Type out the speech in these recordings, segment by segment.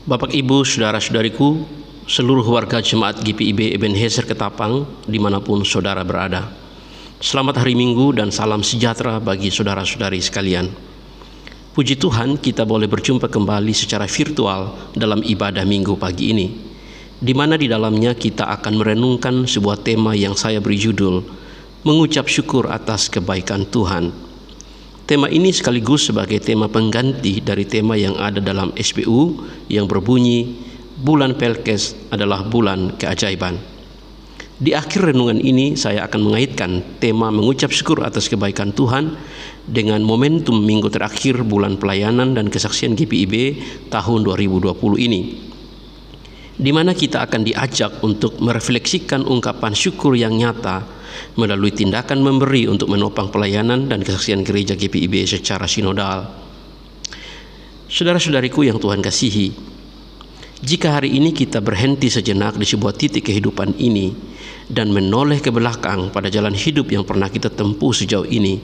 Bapak, Ibu, saudara-saudariku, seluruh warga Jemaat GPIB Ebenezer Ketapang dimanapun saudara berada. Selamat hari Minggu dan salam sejahtera bagi saudara-saudari sekalian. Puji Tuhan, kita boleh berjumpa kembali secara virtual dalam ibadah Minggu pagi ini, di mana di dalamnya kita akan merenungkan sebuah tema yang saya beri judul Mengucap Syukur Atas Kebaikan Tuhan. Tema ini sekaligus sebagai tema pengganti dari tema yang ada dalam SPU yang berbunyi Bulan Pelkes adalah bulan keajaiban. Di akhir renungan ini saya akan mengaitkan tema mengucap syukur atas kebaikan Tuhan dengan momentum minggu terakhir bulan pelayanan dan kesaksian GPIB tahun 2020 ini, di mana kita akan diajak untuk merefleksikan ungkapan syukur yang nyata melalui tindakan memberi untuk menopang pelayanan dan kesaksian gereja GPIB secara sinodal. Saudara-saudariku yang Tuhan kasihi, jika hari ini kita berhenti sejenak di sebuah titik kehidupan ini dan menoleh ke belakang pada jalan hidup yang pernah kita tempuh sejauh ini,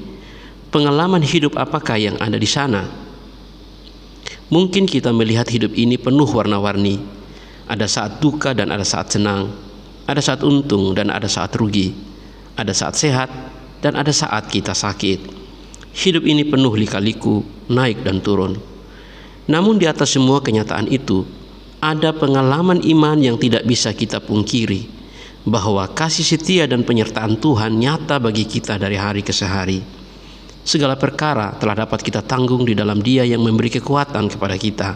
pengalaman hidup apakah yang ada di sana? Mungkin kita melihat hidup ini penuh warna-warni. Ada saat duka dan ada saat senang, ada saat untung dan ada saat rugi, ada saat sehat dan ada saat kita sakit. Hidup ini penuh lika-liku, naik dan turun. Namun di atas semua kenyataan itu, ada pengalaman iman yang tidak bisa kita pungkiri, bahwa kasih setia dan penyertaan Tuhan nyata bagi kita dari hari ke hari. Segala perkara telah dapat kita tanggung di dalam Dia yang memberi kekuatan kepada kita,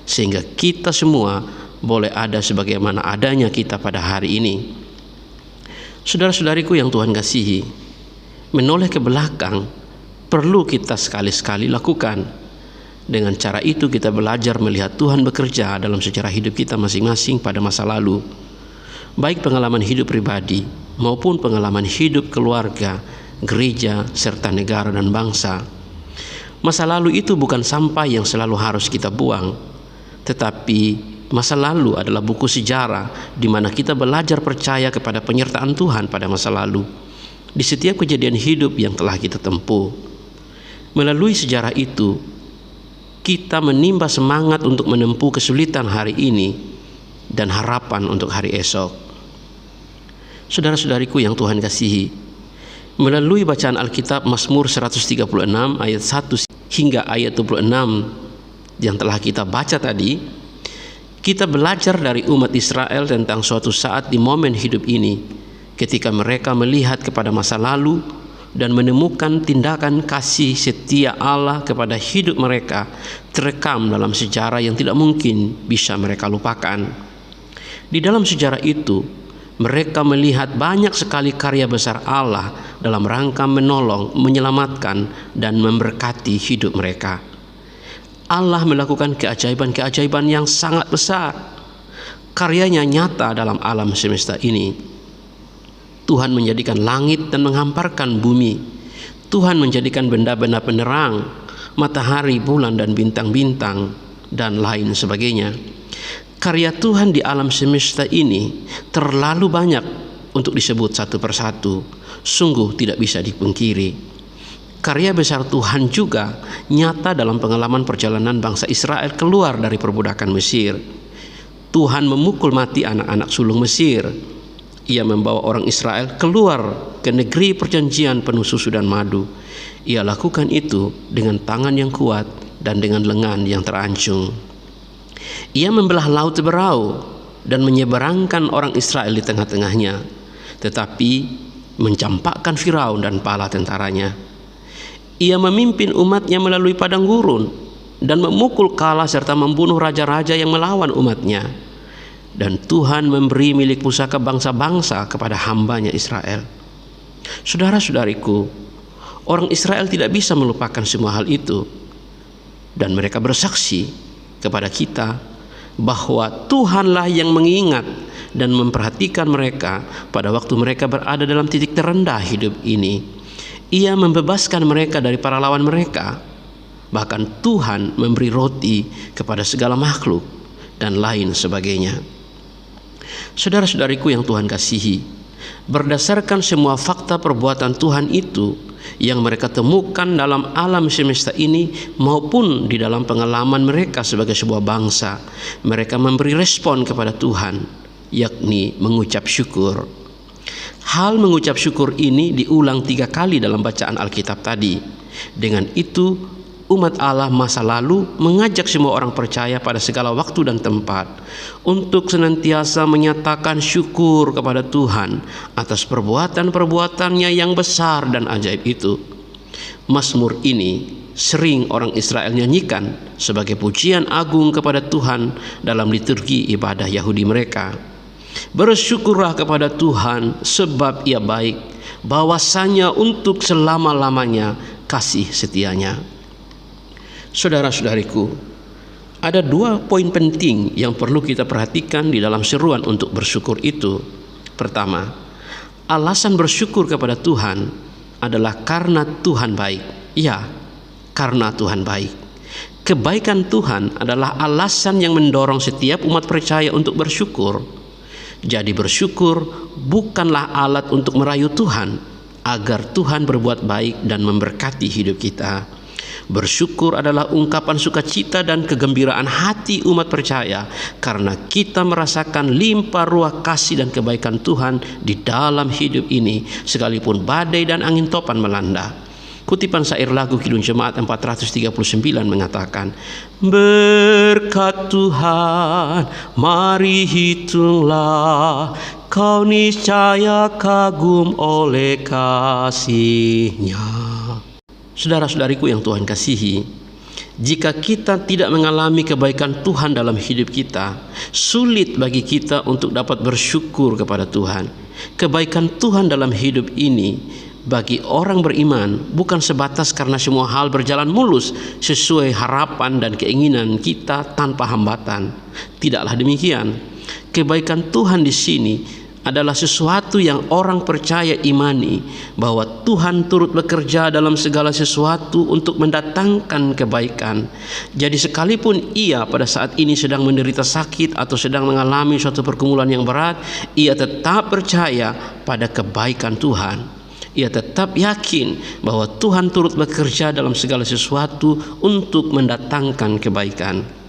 sehingga kita semua boleh ada sebagaimana adanya kita pada hari ini. Saudara-saudariku yang Tuhan kasihi, menoleh ke belakang perlu kita sekali-sekali lakukan. Dengan cara itu kita belajar melihat Tuhan bekerja dalam sejarah hidup kita masing-masing pada masa lalu, baik pengalaman hidup pribadi maupun pengalaman hidup keluarga, gereja, serta negara dan bangsa. Masa lalu itu bukan sampah yang selalu harus kita buang, tetapi masa lalu adalah buku sejarah di mana kita belajar percaya kepada penyertaan Tuhan pada masa lalu di setiap kejadian hidup yang telah kita tempuh. Melalui sejarah itu, kita menimba semangat untuk menempuh kesulitan hari ini dan harapan untuk hari esok. Saudara-saudariku yang Tuhan kasihi, melalui bacaan Alkitab Mazmur 136 ayat 1 hingga ayat 26 yang telah kita baca tadi, kita belajar dari umat Israel tentang suatu saat di momen hidup ini, ketika mereka melihat kepada masa lalu dan menemukan tindakan kasih setia Allah kepada hidup mereka terekam dalam sejarah yang tidak mungkin bisa mereka lupakan. Di dalam sejarah itu, mereka melihat banyak sekali karya besar Allah dalam rangka menolong, menyelamatkan, dan memberkati hidup mereka. Allah melakukan keajaiban-keajaiban yang sangat besar. Karyanya nyata dalam alam semesta ini. Tuhan menjadikan langit dan menghamparkan bumi. Tuhan menjadikan benda-benda penerang, matahari, bulan, dan bintang-bintang, dan lain sebagainya. Karya Tuhan di alam semesta ini terlalu banyak untuk disebut satu persatu. Sungguh tidak bisa dipungkiri. Karya besar Tuhan juga nyata dalam pengalaman perjalanan bangsa Israel keluar dari perbudakan Mesir. Tuhan memukul mati anak-anak sulung Mesir. Ia membawa orang Israel keluar ke negeri perjanjian penuh susu dan madu. Ia lakukan itu dengan tangan yang kuat dan dengan lengan yang terancung. Ia membelah laut berau dan menyeberangkan orang Israel di tengah-tengahnya, tetapi mencampakkan Firaun dan bala tentaranya. Ia memimpin umatnya melalui padang gurun dan memukul kalah serta membunuh raja-raja yang melawan umatnya. Dan Tuhan memberi milik pusaka bangsa-bangsa kepada hambanya Israel. Saudara-saudariku, orang Israel tidak bisa melupakan semua hal itu. Dan mereka bersaksi kepada kita bahwa Tuhanlah yang mengingat dan memperhatikan mereka pada waktu mereka berada dalam titik terendah hidup ini. Ia membebaskan mereka dari para lawan mereka. Bahkan Tuhan memberi roti kepada segala makhluk dan lain sebagainya. Saudara-saudariku yang Tuhan kasihi, berdasarkan semua fakta perbuatan Tuhan itu, yang mereka temukan dalam alam semesta ini maupun di dalam pengalaman mereka sebagai sebuah bangsa. Mereka memberi respon kepada Tuhan, yakni mengucap syukur. Hal mengucap syukur ini diulang 3 kali dalam bacaan Alkitab tadi. Dengan itu, umat Allah masa lalu mengajak semua orang percaya pada segala waktu dan tempat untuk senantiasa menyatakan syukur kepada Tuhan atas perbuatan-perbuatannya yang besar dan ajaib itu. Mazmur ini sering orang Israel nyanyikan sebagai pujian agung kepada Tuhan dalam liturgi ibadah Yahudi mereka. Bersyukurlah kepada Tuhan sebab Ia baik, bahwasanya untuk selama-lamanya kasih setianya. Saudara-saudariku, ada 2 poin penting yang perlu kita perhatikan di dalam seruan untuk bersyukur itu. Pertama, alasan bersyukur kepada Tuhan adalah karena Tuhan baik. Ya, karena Tuhan baik. Kebaikan Tuhan adalah alasan yang mendorong setiap umat percaya untuk bersyukur. Jadi bersyukur bukanlah alat untuk merayu Tuhan agar Tuhan berbuat baik dan memberkati hidup kita. Bersyukur adalah ungkapan sukacita dan kegembiraan hati umat percaya karena kita merasakan limpah ruah kasih dan kebaikan Tuhan di dalam hidup ini sekalipun badai dan angin topan melanda. Kutipan syair lagu Kidung Jemaat 439 mengatakan, berkat Tuhan mari hitunglah, kau niscaya kagum oleh kasih-Nya. Saudara-saudariku yang Tuhan kasihi, jika kita tidak mengalami kebaikan Tuhan dalam hidup kita, sulit bagi kita untuk dapat bersyukur kepada Tuhan. Kebaikan Tuhan dalam hidup ini bagi orang beriman bukan sebatas karena semua hal berjalan mulus sesuai harapan dan keinginan kita tanpa hambatan. Tidaklah demikian. Kebaikan Tuhan di sini adalah sesuatu yang orang percaya imani, bahwa Tuhan turut bekerja dalam segala sesuatu untuk mendatangkan kebaikan. Jadi sekalipun ia pada saat ini sedang menderita sakit atau sedang mengalami suatu pergumulan yang berat, ia tetap percaya pada kebaikan Tuhan. Ia tetap yakin bahwa Tuhan turut bekerja dalam segala sesuatu untuk mendatangkan kebaikan.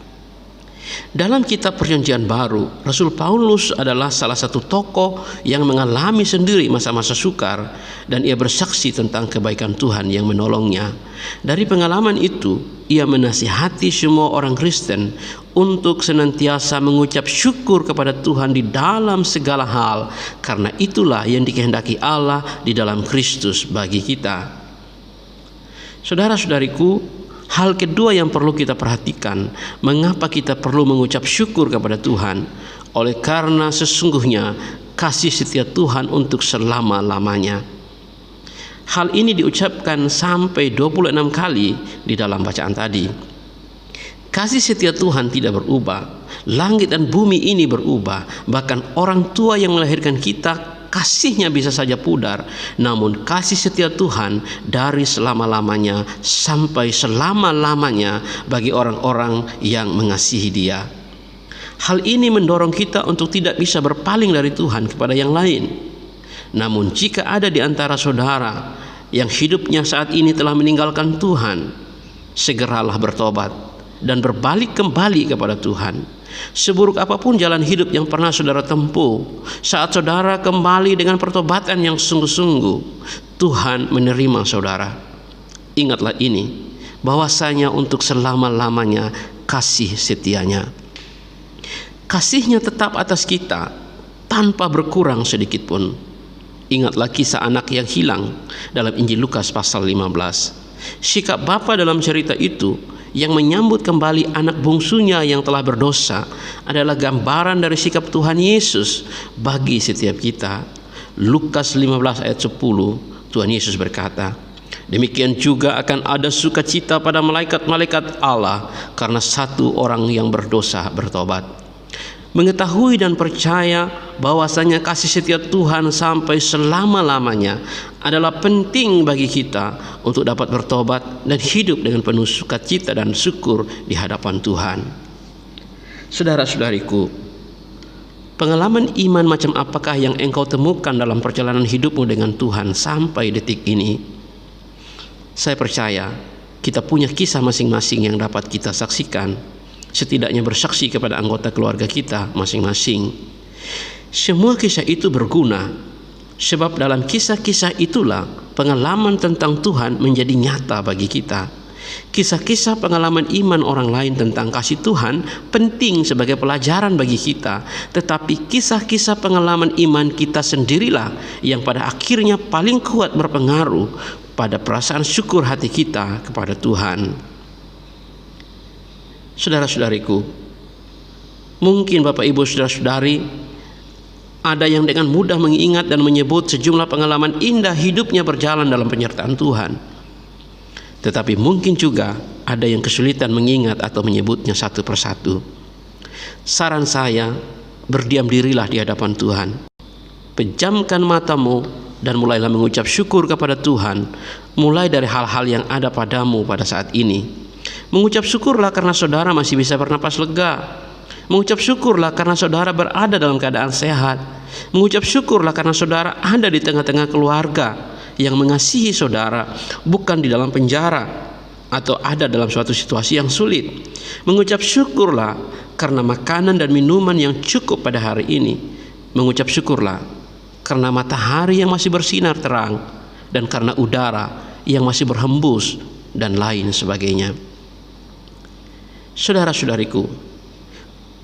Dalam kitab Perjanjian Baru, Rasul Paulus adalah salah satu tokoh yang mengalami sendiri masa-masa sukar dan ia bersaksi tentang kebaikan Tuhan yang menolongnya. Dari pengalaman itu, ia menasihati semua orang Kristen untuk senantiasa mengucap syukur kepada Tuhan di dalam segala hal, karena itulah yang dikehendaki Allah di dalam Kristus bagi kita. Saudara-saudariku, hal kedua yang perlu kita perhatikan, mengapa kita perlu mengucap syukur kepada Tuhan? Oleh karena sesungguhnya kasih setia Tuhan untuk selama-lamanya. Hal ini diucapkan sampai 26 kali di dalam bacaan tadi. Kasih setia Tuhan tidak berubah. Langit dan bumi ini berubah. Bahkan orang tua yang melahirkan kita, kasihnya bisa saja pudar, namun kasih setia Tuhan dari selama-lamanya sampai selama-lamanya bagi orang-orang yang mengasihi Dia. Hal ini mendorong kita untuk tidak bisa berpaling dari Tuhan kepada yang lain. Namun jika ada di antara saudara yang hidupnya saat ini telah meninggalkan Tuhan, segeralah bertobat dan berbalik kembali kepada Tuhan. Seburuk apapun jalan hidup yang pernah saudara tempuh, saat saudara kembali dengan pertobatan yang sungguh-sungguh, Tuhan menerima saudara. Ingatlah ini, bahwasanya untuk selama-lamanya kasih setianya. Kasih-Nya tetap atas kita tanpa berkurang sedikit pun. Ingatlah kisah anak yang hilang dalam Injil Lukas pasal 15. Sikap bapa dalam cerita itu yang menyambut kembali anak bungsunya yang telah berdosa adalah gambaran dari sikap Tuhan Yesus bagi setiap kita. Lukas 15 ayat 10, Tuhan Yesus berkata, demikian juga akan ada sukacita pada malaikat-malaikat Allah karena satu orang yang berdosa bertobat. Mengetahui dan percaya bahwasanya kasih setia Tuhan sampai selama-lamanya adalah penting bagi kita untuk dapat bertobat dan hidup dengan penuh sukacita dan syukur di hadapan Tuhan. Saudara-saudariku, pengalaman iman macam apakah yang engkau temukan dalam perjalanan hidupmu dengan Tuhan sampai detik ini? Saya percaya kita punya kisah masing-masing yang dapat kita saksikan, setidaknya bersaksi kepada anggota keluarga kita masing-masing. Semua kisah itu berguna, sebab dalam kisah-kisah itulah pengalaman tentang Tuhan menjadi nyata bagi kita. Kisah-kisah pengalaman iman orang lain tentang kasih Tuhan penting sebagai pelajaran bagi kita, tetapi kisah-kisah pengalaman iman kita sendirilah yang pada akhirnya paling kuat berpengaruh pada perasaan syukur hati kita kepada Tuhan. Saudara-saudariku, mungkin Bapak Ibu saudara-saudari ada yang dengan mudah mengingat dan menyebut sejumlah pengalaman indah hidupnya berjalan dalam penyertaan Tuhan. Tetapi mungkin juga ada yang kesulitan mengingat atau menyebutnya satu persatu. Saran saya, berdiam dirilah di hadapan Tuhan. Pejamkan matamu dan mulailah mengucap syukur kepada Tuhan, mulai dari hal-hal yang ada padamu pada saat ini. Mengucap syukurlah karena saudara masih bisa bernapas lega. Mengucap syukurlah karena saudara berada dalam keadaan sehat. Mengucap syukurlah karena saudara ada di tengah-tengah keluarga yang mengasihi saudara, bukan di dalam penjara atau ada dalam suatu situasi yang sulit. Mengucap syukurlah karena makanan dan minuman yang cukup pada hari ini. Mengucap syukurlah karena matahari yang masih bersinar terang dan karena udara yang masih berhembus dan lain sebagainya. Saudara-saudariku,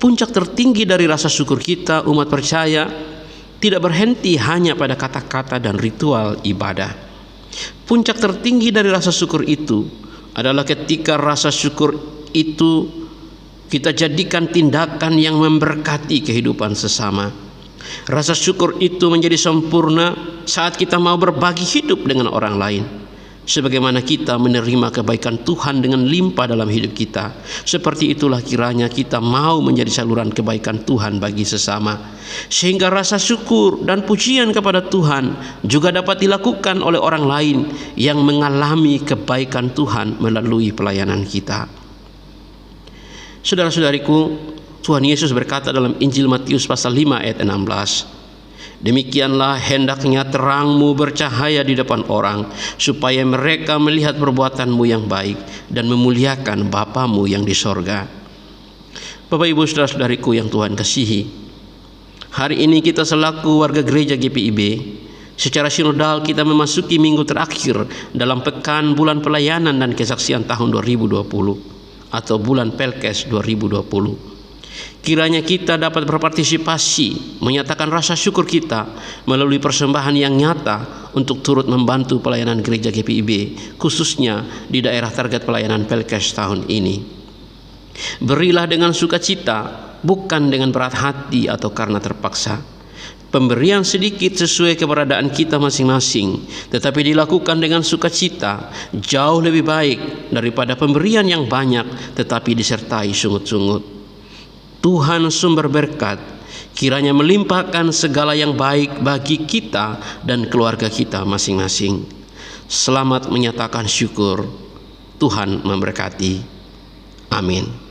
puncak tertinggi dari rasa syukur kita umat percaya tidak berhenti hanya pada kata-kata dan ritual ibadah. Puncak tertinggi dari rasa syukur itu adalah ketika rasa syukur itu kita jadikan tindakan yang memberkati kehidupan sesama. Rasa syukur itu menjadi sempurna saat kita mau berbagi hidup dengan orang lain. Sebagaimana kita menerima kebaikan Tuhan dengan limpah dalam hidup kita, seperti itulah kiranya kita mau menjadi saluran kebaikan Tuhan bagi sesama, sehingga rasa syukur dan pujian kepada Tuhan juga dapat dilakukan oleh orang lain yang mengalami kebaikan Tuhan melalui pelayanan kita. Saudara-saudariku, Tuhan Yesus berkata dalam Injil Matius pasal 5 ayat 16, demikianlah hendaknya terangmu bercahaya di depan orang, supaya mereka melihat perbuatanmu yang baik dan memuliakan Bapamu yang di sorga. Bapak Ibu saudara-saudariku yang Tuhan kasihi, hari ini kita selaku warga gereja GPIB secara sinodal kita memasuki minggu terakhir dalam pekan bulan pelayanan dan kesaksian tahun 2020 atau bulan Pelkes 2020. Kiranya kita dapat berpartisipasi menyatakan rasa syukur kita melalui persembahan yang nyata untuk turut membantu pelayanan gereja GPIB, khususnya di daerah target pelayanan Pelkes tahun ini. Berilah dengan sukacita, bukan dengan berat hati atau karena terpaksa. Pemberian sedikit sesuai keberadaan kita masing-masing, tetapi dilakukan dengan sukacita, jauh lebih baik daripada pemberian yang banyak tetapi disertai sungut-sungut. Tuhan sumber berkat kiranya melimpahkan segala yang baik bagi kita dan keluarga kita masing-masing. Selamat menyatakan syukur. Tuhan memberkati. Amin.